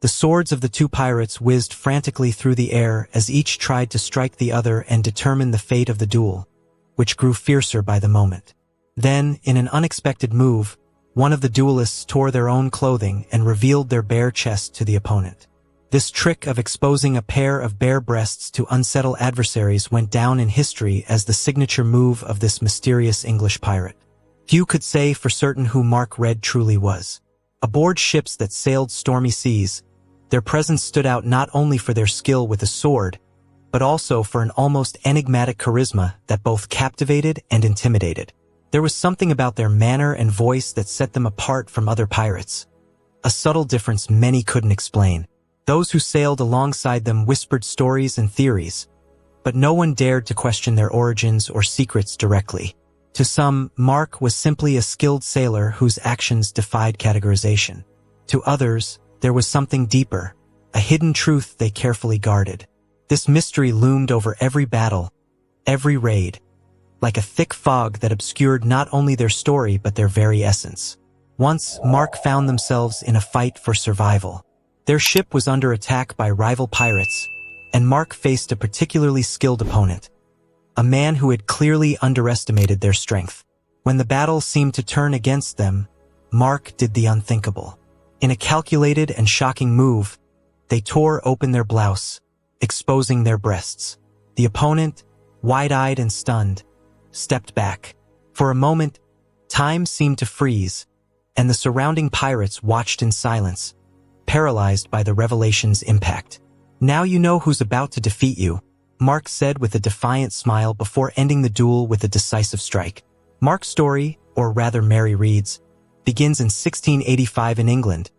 The swords of the two pirates whizzed frantically through the air as each tried to strike the other and determine the fate of the duel, which grew fiercer by the moment. Then, in an unexpected move, one of the duelists tore their own clothing and revealed their bare chest to the opponent. This trick of exposing a pair of bare breasts to unsettled adversaries went down in history as the signature move of this mysterious English pirate. Few could say for certain who Mark Red truly was. Aboard ships that sailed stormy seas, their presence stood out not only for their skill with a sword, but also for an almost enigmatic charisma that both captivated and intimidated. There was something about their manner and voice that set them apart from other pirates. A subtle difference many couldn't explain. Those who sailed alongside them whispered stories and theories, but no one dared to question their origins or secrets directly. To some, Mark was simply a skilled sailor whose actions defied categorization. To others, there was something deeper, a hidden truth they carefully guarded. This mystery loomed over every battle, every raid, like a thick fog that obscured not only their story but their very essence. Once, Mark found themselves in a fight for survival. Their ship was under attack by rival pirates, and Mark faced a particularly skilled opponent, a man who had clearly underestimated their strength. When the battle seemed to turn against them, Mark did the unthinkable. In a calculated and shocking move, they tore open their blouse, exposing their breasts. The opponent, wide-eyed and stunned, stepped back. For a moment, time seemed to freeze, and the surrounding pirates watched in silence, paralyzed by the revelation's impact. "Now you know who's about to defeat you," Mark said with a defiant smile before ending the duel with a decisive strike. Mark's story, or rather Mary Read's, begins in 1685 in England,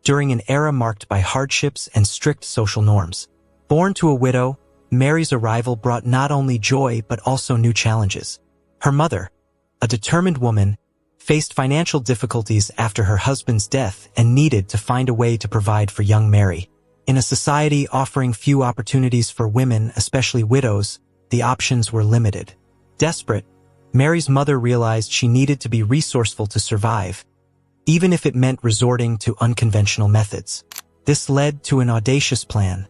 during an era marked by hardships and strict social norms. Born to a widow, Mary's arrival brought not only joy but also new challenges. Her mother, a determined woman, faced financial difficulties after her husband's death and needed to find a way to provide for young Mary. In a society offering few opportunities for women, especially widows, the options were limited. Desperate, Mary's mother realized she needed to be resourceful to survive, even if it meant resorting to unconventional methods. This led to an audacious plan,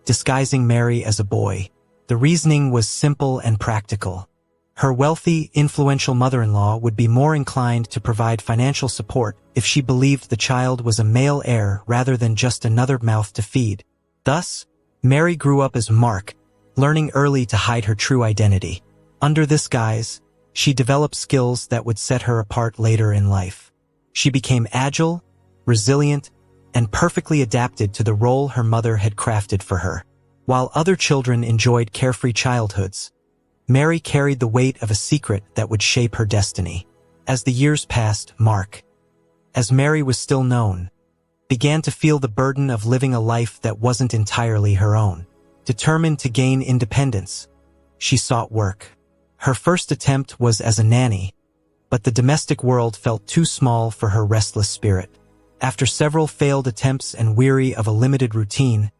disguising Mary as a boy. The reasoning was simple and practical. Her wealthy, influential mother-in-law would be more inclined to provide financial support if she believed the child was a male heir rather than just another mouth to feed. Thus, Mary grew up as Mark, learning early to hide her true identity. Under this guise, she developed skills that would set her apart later in life. She became agile, resilient, and perfectly adapted to the role her mother had crafted for her. While other children enjoyed carefree childhoods, Mary carried the weight of a secret that would shape her destiny. As the years passed, Mark, as Mary was still known, began to feel the burden of living a life that wasn't entirely her own. Determined to gain independence, she sought work. Her first attempt was as a nanny, but the domestic world felt too small for her restless spirit. After several failed attempts and weary of a limited routine,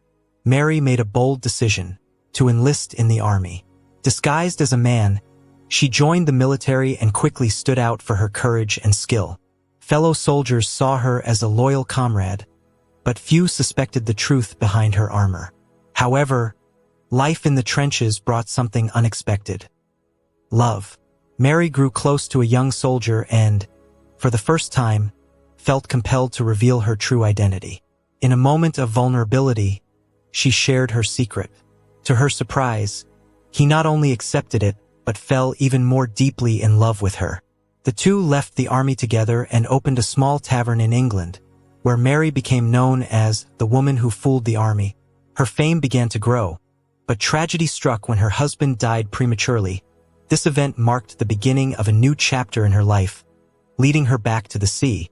Mary made a bold decision to enlist in the army. Disguised as a man, she joined the military and quickly stood out for her courage and skill. Fellow soldiers saw her as a loyal comrade, but few suspected the truth behind her armor. However, life in the trenches brought something unexpected. Love. Mary grew close to a young soldier and, for the first time, felt compelled to reveal her true identity. In a moment of vulnerability, she shared her secret. To her surprise, he not only accepted it, but fell even more deeply in love with her. The two left the army together and opened a small tavern in England, where Mary became known as the woman who fooled the army. Her fame began to grow, but tragedy struck when her husband died prematurely. This event marked the beginning of a new chapter in her life, leading her back to the sea,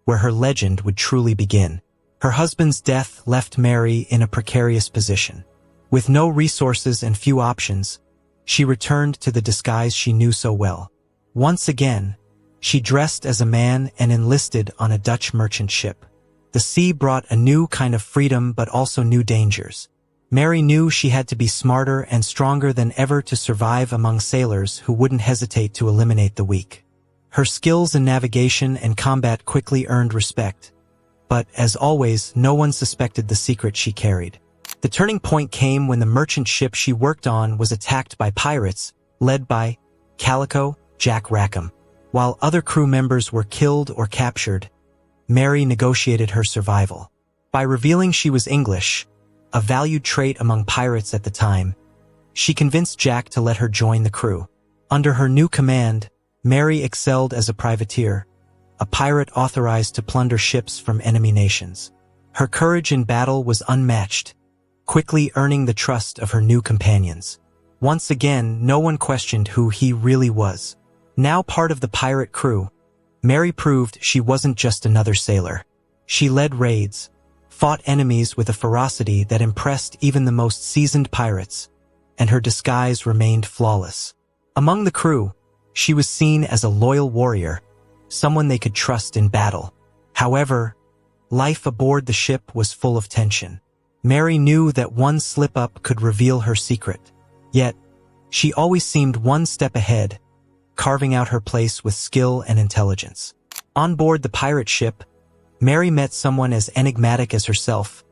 where her legend would truly begin. Her husband's death left Mary in a precarious position. With no resources and few options, she returned to the disguise she knew so well. Once again, she dressed as a man and enlisted on a Dutch merchant ship. The sea brought a new kind of freedom but also new dangers. Mary knew she had to be smarter and stronger than ever to survive among sailors who wouldn't hesitate to eliminate the weak. Her skills in navigation and combat quickly earned respect, but as always, no one suspected the secret she carried. The turning point came when the merchant ship she worked on was attacked by pirates, led by Calico Jack Rackham. While other crew members were killed or captured, Mary negotiated her survival. By revealing she was English, a valued trait among pirates at the time, she convinced Jack to let her join the crew. Under her new command, Mary excelled as a privateer, a pirate authorized to plunder ships from enemy nations. Her courage in battle was unmatched, quickly earning the trust of her new companions. Once again, no one questioned who he really was. Now part of the pirate crew, Mary proved she wasn't just another sailor. She led raids, fought enemies with a ferocity that impressed even the most seasoned pirates, and her disguise remained flawless. Among the crew, she was seen as a loyal warrior, someone they could trust in battle. However, life aboard the ship was full of tension. Mary knew that one slip-up could reveal her secret. Yet, she always seemed one step ahead, carving out her place with skill and intelligence. On board the pirate ship, Mary met someone as enigmatic as herself,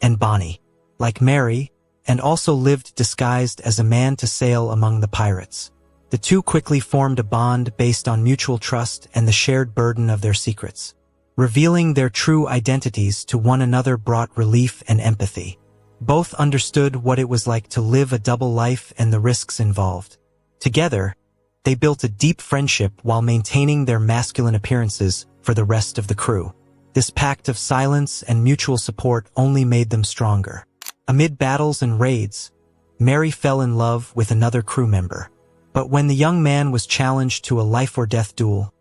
and Bonnie, like Mary, and also lived disguised as a man to sail among the pirates. The two quickly formed a bond based on mutual trust and the shared burden of their secrets. Revealing their true identities to one another brought relief and empathy. Both understood what it was like to live a double life and the risks involved. Together, they built a deep friendship while maintaining their masculine appearances for the rest of the crew. This pact of silence and mutual support only made them stronger. Amid battles and raids, Mary fell in love with another crew member. But when the young man was challenged to a life-or-death duel,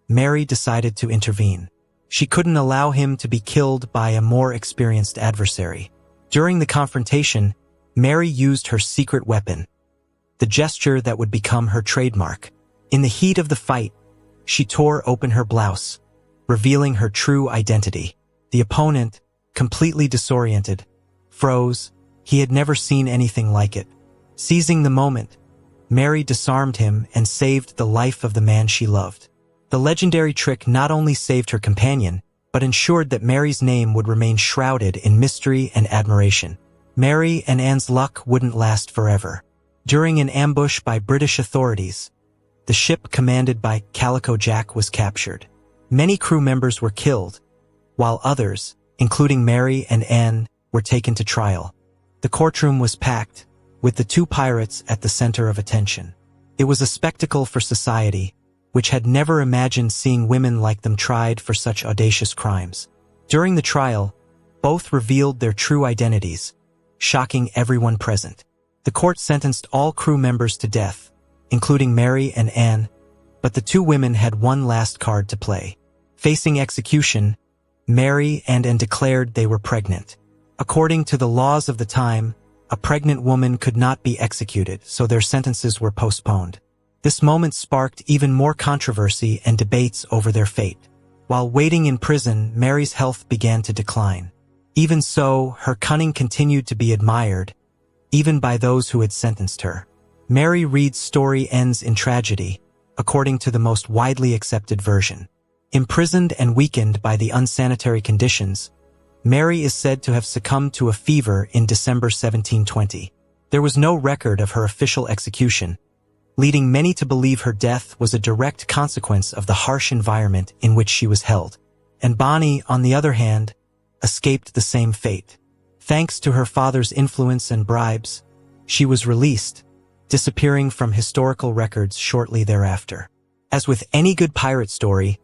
Mary decided to intervene. She couldn't allow him to be killed by a more experienced adversary. During the confrontation, Mary used her secret weapon, the gesture that would become her trademark. In the heat of the fight, she tore open her blouse, revealing her true identity. The opponent, completely disoriented, froze. He had never seen anything like it. Seizing the moment, Mary disarmed him and saved the life of the man she loved. The legendary trick not only saved her companion, but ensured that Mary's name would remain shrouded in mystery and admiration. Mary and Anne's luck wouldn't last forever. During an ambush by British authorities, the ship commanded by Calico Jack was captured. Many crew members were killed, while others, including Mary and Anne, were taken to trial. The courtroom was packed, with the two pirates at the center of attention. It was a spectacle for society, which had never imagined seeing women like them tried for such audacious crimes. During the trial, both revealed their true identities, shocking everyone present. The court sentenced all crew members to death, including Mary and Anne, but the two women had one last card to play. Facing execution, Mary and Anne declared they were pregnant. According to the laws of the time, a pregnant woman could not be executed, so their sentences were postponed. This moment sparked even more controversy and debates over their fate. While waiting in prison, Mary's health began to decline. Even so, her cunning continued to be admired, even by those who had sentenced her. Mary Reed's story ends in tragedy, according to the most widely accepted version. Imprisoned and weakened by the unsanitary conditions, Mary is said to have succumbed to a fever in December 1720. There was no record of her official execution, leading many to believe her death was a direct consequence of the harsh environment in which she was held. And Bonnie, on the other hand, escaped the same fate. Thanks to her father's influence and bribes, she was released, disappearing from historical records shortly thereafter. As with any good pirate story,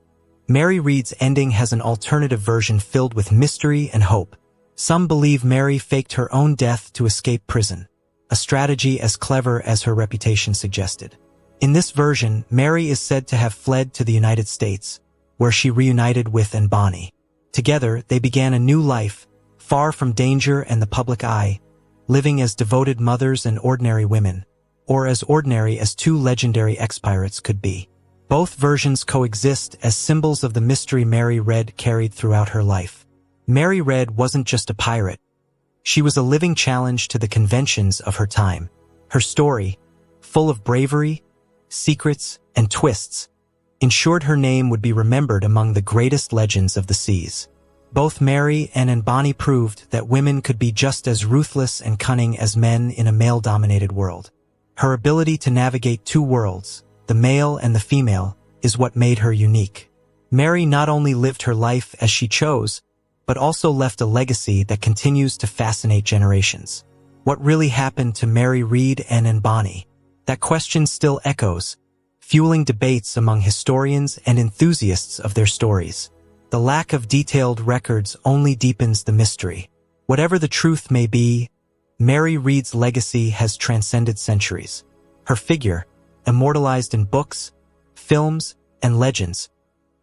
Mary Reed's ending has an alternative version filled with mystery and hope. Some believe Mary faked her own death to escape prison, a strategy as clever as her reputation suggested. In this version, Mary is said to have fled to the United States, where she reunited with Anne Bonny. Together, they began a new life, far from danger and the public eye, living as devoted mothers and ordinary women, or as ordinary as two legendary ex-pirates could be. Both versions coexist as symbols of the mystery Mary Reed carried throughout her life. Mary Reed wasn't just a pirate. She was a living challenge to the conventions of her time. Her story, full of bravery, secrets, and twists, ensured her name would be remembered among the greatest legends of the seas. Both Mary and Bonnie proved that women could be just as ruthless and cunning as men in a male-dominated world. Her ability to navigate two worlds, the male and the female, is what made her unique. Mary not only lived her life as she chose, but also left a legacy that continues to fascinate generations. What really happened to Mary Read and Bonnie? That question still echoes, fueling debates among historians and enthusiasts of their stories. The lack of detailed records only deepens the mystery. Whatever the truth may be, Mary Read's legacy has transcended centuries. Her figure, immortalized in books, films, and legends,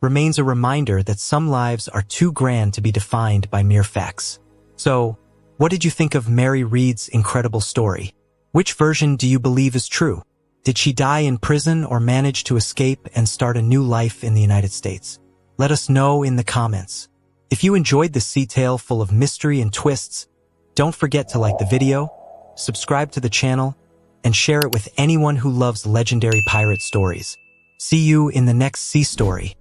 remains a reminder that some lives are too grand to be defined by mere facts. So, what did you think of Mary Read's incredible story? Which version do you believe is true? Did she die in prison or manage to escape and start a new life in the United States? Let us know in the comments. If you enjoyed this sea tale full of mystery and twists, don't forget to like the video, subscribe to the channel, and share it with anyone who loves legendary pirate stories. See you in the next sea story.